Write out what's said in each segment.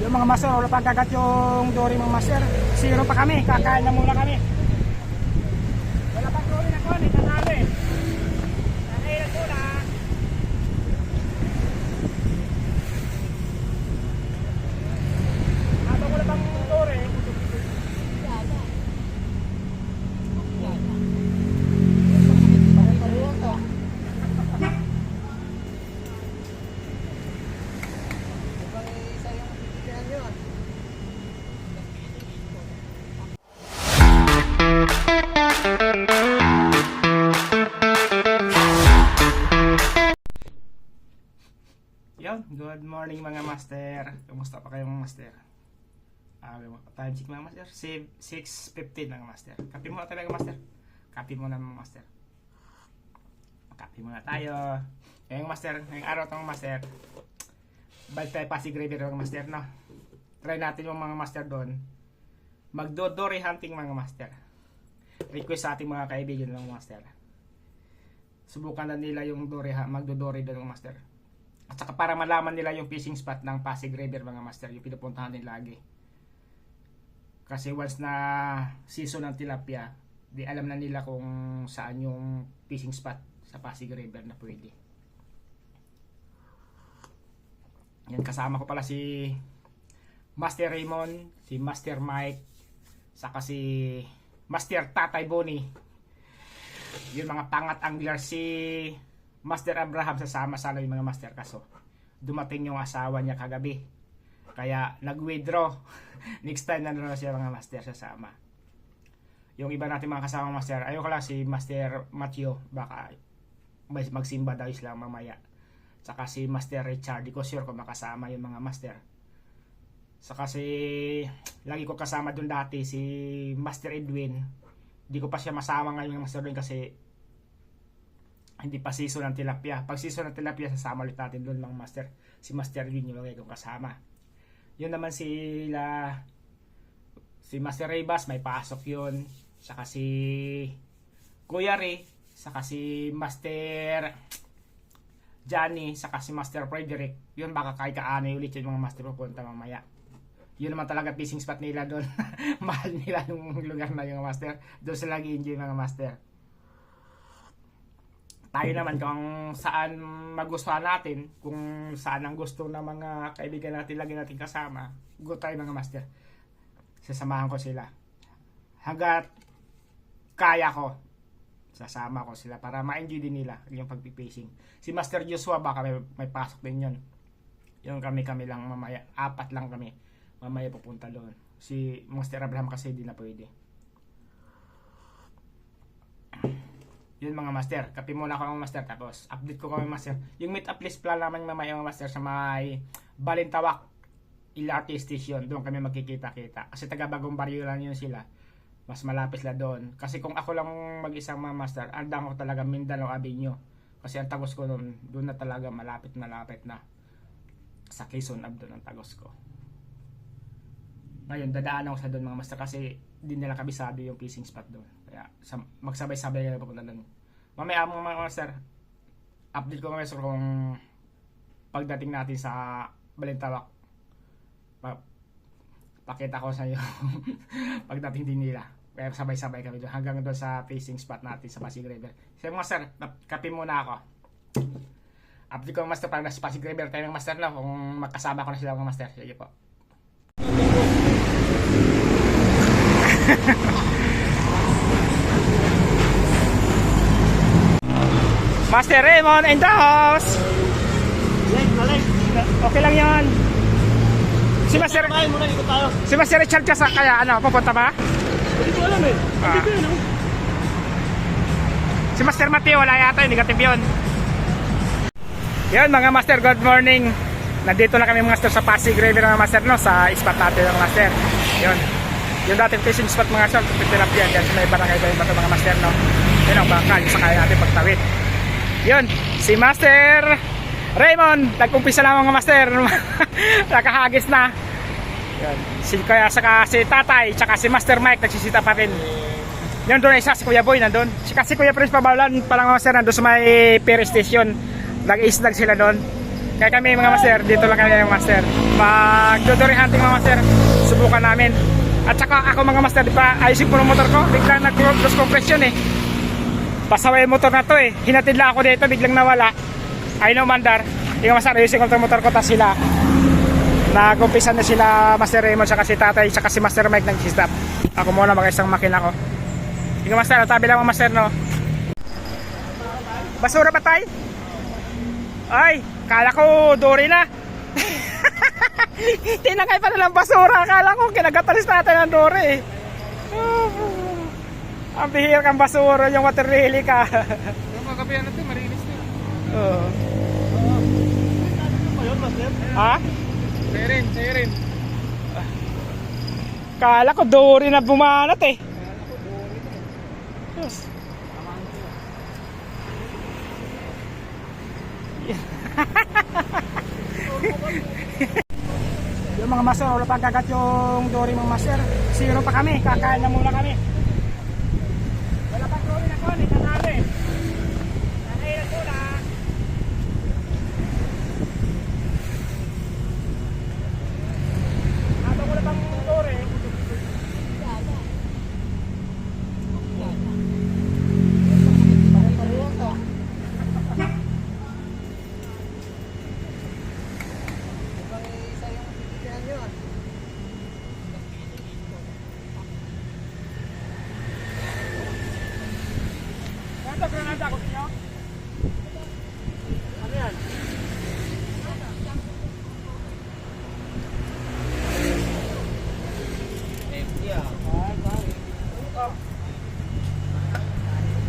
Yung mga master, wala pa kagat yung dory mga master. Zero pa kami, kakain na muna kami. Wala pa dory na ko, nanalo eh. Kakain na muna. Habang wala pang dory. Good morning mga master. Kumusta pa kayo mga master? Time check mga master. 6:15 mga master. Kape muna talaga master. Kape muna mga master. Kape muna tayo. Ngayong master, ngayong araw itong master. Balik tayo Pasig River mga master, no? Try natin yung mga master doon. Magdo-dory hunting mga master. Request sa ating mga kaibigan ng master. Subukan na nila yung dory, magdo-dory doon mga master. At saka para malaman nila yung fishing spot ng Pasig River mga master, yung pinupuntahan din lagi. Kasi once na season ng tilapia, di alam na nila kung saan yung fishing spot sa Pasig River na pwede. Yan, kasama ko pala si Master Raymond, si Master Mike, saka si Master Tatay Bonnie. Yung mga pangat angler, si Master Abraham sasama sana yung mga master, kaso dumating yung asawa niya kagabi. Kaya nag-withdraw. Next time na naman siya mga master sasama. Yung iba natin mga kasama master, ayoko lang si Master Matthew, baka magsimba daw sila mamaya. Saka si Master Richard, di ko sure kung makasama yung mga master. Saka si lagi ko kasama dun dati si Master Edwin. Di ko pa siya masama ngayon yung master doon kasi hindi pa season ng tilapia. Pag season ng tilapia, sasama ulit natin doon mga master. Si Master Edwin yung lagay kong kasama. Yun naman si Master Raybas, may pasok yun. Saka si Kuya Ray, saka si Master Johnny, saka si Master Frederick. Yun baka kahit kaanay ulit yung mga master pupunta mamaya. Yun naman talaga fishing spot nila doon. Mahal nila yung lugar na yung master. Doon sila nag-enjoy mga master. Tayo naman kung saan magustuhan natin, kung saan ang gusto ng mga kaibigan natin lagi natin kasama, go tayo mga master. Sasamahan ko sila. Hanggat kaya ko, sasama ko sila para ma-enjoy din nila yung pag-fishing. Si Master Joshua baka may pasok din yun. Yung kami lang mamaya, 4 lang kami. Mamaya pupunta doon. Si Master Abraham kasi di na pwede. Yun mga master, kape muna ako mga master, tapos update ko kami master. Yung meet up list plan naman mamaya mga master sa may Balintawak LRT station, doon kami magkikita-kita. Kasi taga Bagong Barrio lang yun sila. Mas malapit la doon. Kasi kung ako lang mag-isang mga master, andang ko talaga Mindanao Avenue. Kasi ang tagos ko doon na talaga malapit na. Sa Quezon Ave doon ang tagos ko. Ngayon, dadaan ako sa doon mga master kasi di nila kabisado yung fishing spot doon. Kaya magsabay-sabay na papunta doon. Mamaya mga master, update ko mga master kung pagdating natin sa Balintawak. Pakita ko sa iyo pagdating din nila. Kaya sabay-sabay kami doon hanggang doon sa fishing spot natin sa Pasig River. So mga master, kape muna ako. Update ko mga master para sa Pasig River tayo ng master na kung makasama ko na sila mga master. Sige po. Master Raymond in the house. Okay lang yan. Si Master Si Master Richard kasi kaya ano, pupunta ba? Hindi ko alam eh. Si Master Mateo wala yata, negative yun. Yan mga master, good morning. Nandito na kami mga master sa Pasig River mga master, no, sa spot natin mga master. Yun. Yung dating fishing spot mga master, tilapia dyan sa may barangay ba yung mga master, no. Yun ang bakal, sa kaya natin pagtawid. Yun, si Master Raymond, nag-umpisa na mga master. Nakahagis na. Yun. Kaya saka si Tatay, saka si Master Mike nagsisita pa rin. Yun doon isa si Kuya Boy nandun. Kasi Kuya Prince Pabalan palang master nandun sa may Perry Station. Nag-isdag sila doon. Kaya kami mga master, dito lang kami mga master. Mag-dory hunting mga master. Subukan namin. At saka ako mga master, di pa ayusin ko ng motor ko. Biglang nag-cross compression eh. Pasaway yung motor na to eh. Hinatid lang ako dito, biglang nawala. Ayun ang mandar. Yung master, ayusin ko ng motor ko. Tas sila, nag-umpisan na sila Master Raymond, saka si tatay, saka si Master Mike nag-stop. Ako muna mag-isang makina ko. Yung master, tabi lang mga master no. Basura ba tayo? Ay, kala ko dory na. Tinangay pa nalang basura. Kala ko kinagatalis natin ng dory eh. Ang bihir kang basura, yung water lily ka. Yung kagabihan natin, marinis na. Oo. Ha? Sa'yo rin. Kala ko dory na bumanat eh. Yes. Yung mga master, wala pang kagat yung dory mga master. Zero pa kami, kakain na muna kami. Wala pang dory na ko, hindi na namin. Kakain na muna. Habang wala pang dory, Granada ko niyo. Ano yan?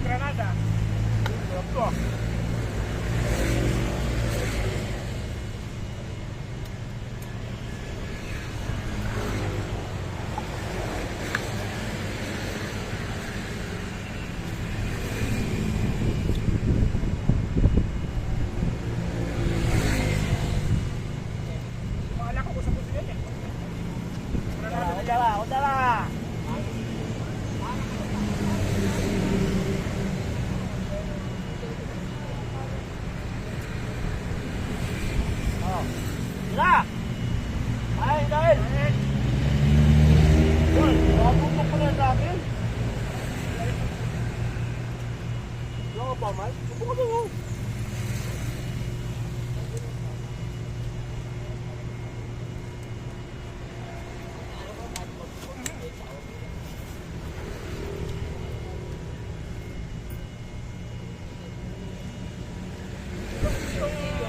Granada. Ito. Udara. Oh. Sila. Ay, dahil. Uy, wabong mo pala sa akin. Yung pa, Mike? Subukan mo.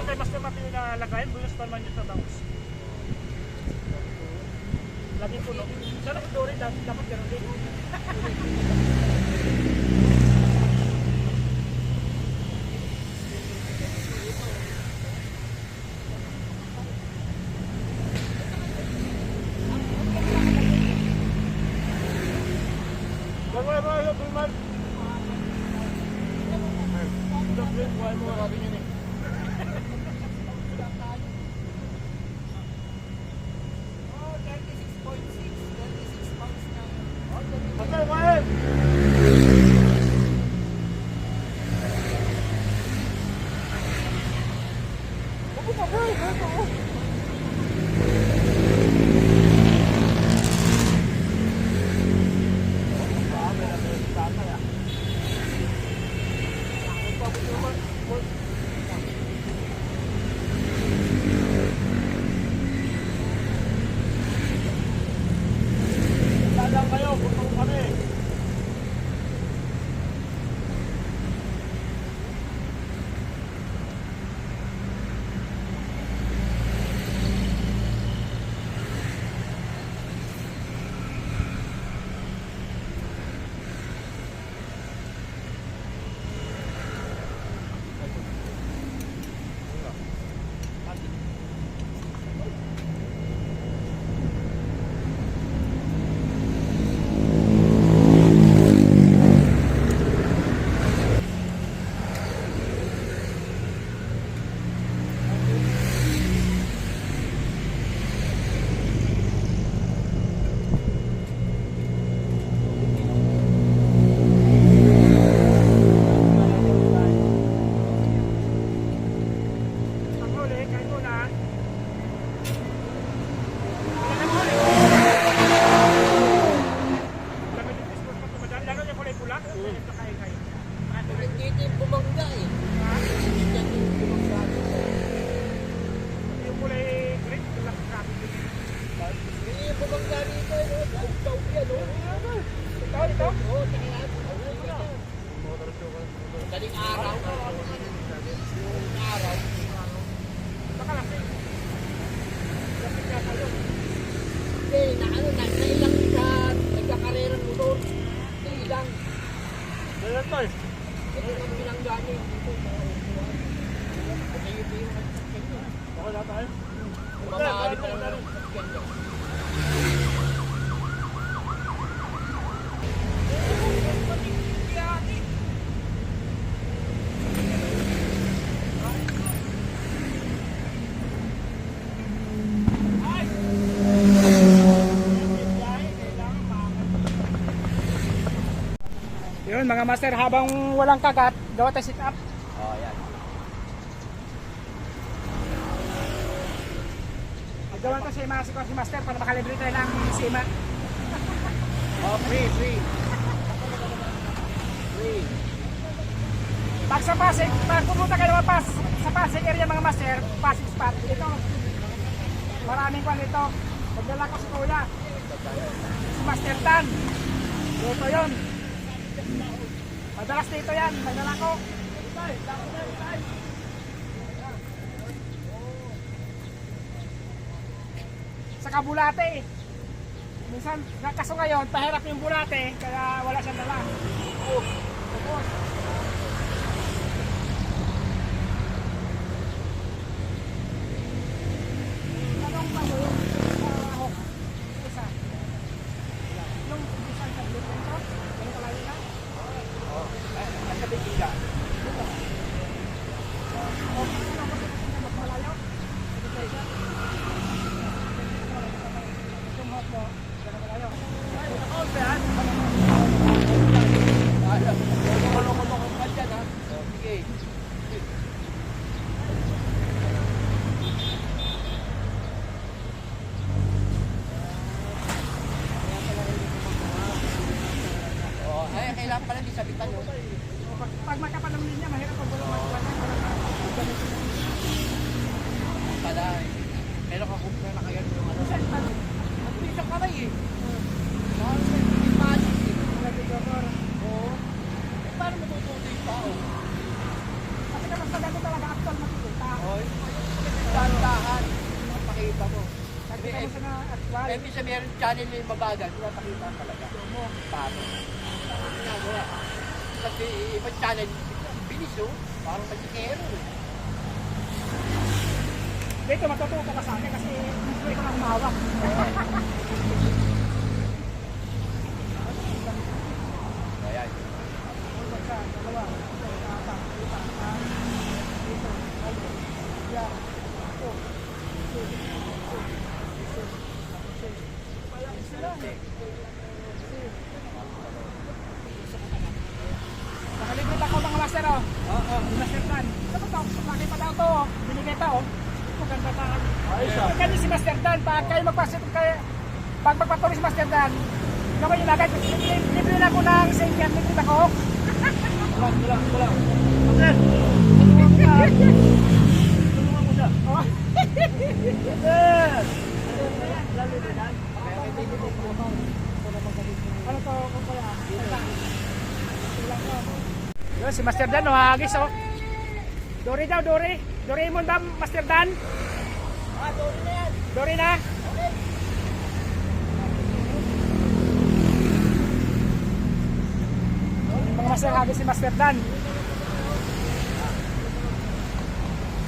Kay Master Matthew na lagayin, bonus pa naman yun sa bangus. Lagi puno. Sana yung dory, dapat gano'n din. Okay, Yun mga master, habang walang kagat, gawa tayo sit up. Oh, yan. Gawa tayo si master para makalibre tayo ng sima. Oh, free. Pag sa Pasig, pag pumunta kayo naman sa Pasig area mga master, Pasig spot, ito. Maraming kwan ito. Magdala ko si Kuya. Si Master Dan. Ito yun. Madalas dito yan, magdala ko. Sa Kabulate. Minsan, kaso ngayon, pahirap yung bulate, kaya wala siyang dala. Tapos, anong bago yung hook? Isa. Yung isang tablet nito, ganun kalayo na? Ang sabi siya. Mas malayo? Yung hook mo, ganun kalayo. Kulong-kulong ka dyan, ha? Oh, sige. Oh, ay, kailangan pala di sabitan, no? Pag makapal ng linya, mahirap ang bulong magkuwanan. Pala, meron ka kung na kaya yung ano. Ang bilis ang kamay, eh. Yung magic, eh. Oo. Eh, paano matututo yung tao? Kasi kapag sa ganito talaga actual makikita. Oh, dahan-dahan. Pakita mo. Nakikita mo siya na actual. Eh, minsan meron channel na yung mabagal, pinapakita talaga. Paano? Ginagawa. Kasi ibang channel, bilis, oh. Parang magikero, eh. Dito matututo ka sa akin kasi hindi ko lang mahawak. Ayan. Nakalibre ako mga master, oh. Oo. Master Dan. Ano to? Laki pa daw to, oh. Binigay pa, oh. Maganda pa. Ayos, ah. Kanya si Master Dan, pag kayo magpasit kayo, pag magpatuloy si Master Dan, gawin yung lagay, libre na ko ng sinker, libre na ko. Kulang. Okay. Tulungan mo siya. Oh. Ano to, kung kaya? Yun, si Master Dan, oh, hagis, oh. Dory daw, Dory. Doraemon ba, Master Dan? Dory na yan. Dory na? Mga master, hagis si Master Dan.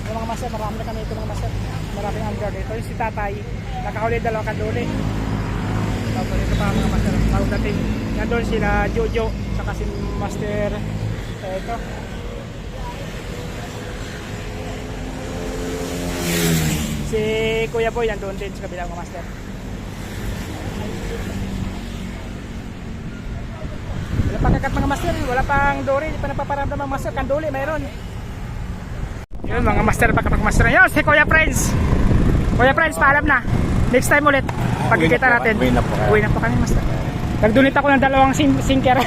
Yung mga master, marami na kami ito mga master. Maraming under dito. Yung si Tatay, nakahuli dalawang kanduli. Tapos ito pa mga master, bago dating. Nandun sila Jojo, saka si Master, ito. Si Kuya Boy nandun din sa kabilang mga master. Wala pang kagat mga master, wala pang dory, hindi pa napaparamdam mga master, kanduli mayroon. Yun mga master, pagkapag-master na yun, si Kuya Friends. Kuya Friends, paalam na. Next time ulit, pagkikita natin. Uwi na po kami master. Nagdunit ako ng dalawang sinker.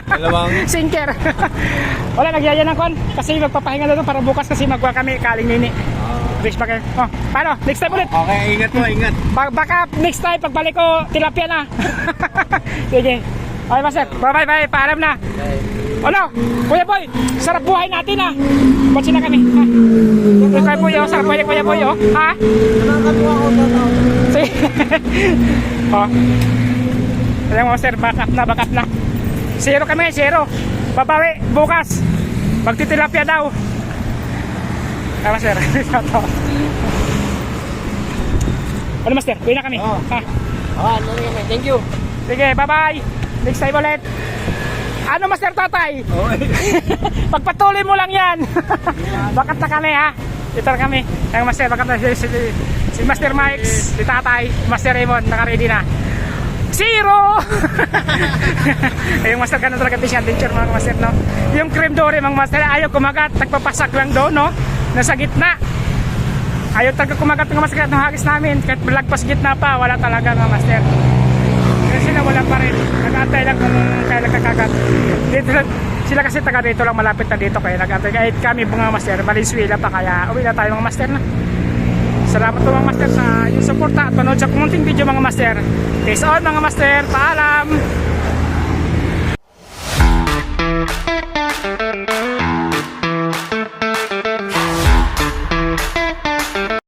Dalawang? Sinker. Wala, nagyaya ng kon. Kasi magpapahinga na doon para bukas kasi magwa kami kaling nini. Wish pa kayo. Oh, paano? Next time ulit. Okay, ingat po, ingat. Baka next time pagbalik ko tilapia na. Sige. Okay master. Bye. Paalam na. Ano? Kuya Boy, sarap buhay natin ah. Botsi na kami. Ha? Kuya Boy, oh, sarap buhay ni Kuya Boy, oh. Ha? Nakakatuwa ko na. Sige. Oh. Ayan mo sir, back up na. Zero kami, zero. Babawi, bukas. Magtitilapia daw. Tama sir. Ano master, uwi na kami. Oo. Ha? Ano rin kami. Thank you. Sige, bye-bye. Next time ulit. Ano master tatay? Pagpatuloy mo lang yan. Bakat na kami ha. Dito na kami. Ang master, bakat na si Master Mike, si tatay, Master Raymond, naka-ready na. Zero! Yung master ka na talaga siya, teacher mga master, no? Yung cream dory mga master, ayaw kumagat, nagpapasak lang doon, no? Nasa gitna. Ayaw talaga kumagat ng master, ng hagis namin. Kahit lagpas gitna pa, wala talaga mga master. Kasi na wala pa rin. Nag-aantay lang kung kailan kakagat. Dito, sila kasi taga dito lang, malapit na dito. Kaya nag-aantay. Kahit kami mga master, Valenzuela pa. Kaya uwi na tayo mga master na. Salamat po mga master sa yung suporta at panood sa kumunting video mga master. Peace on mga master. Paalam!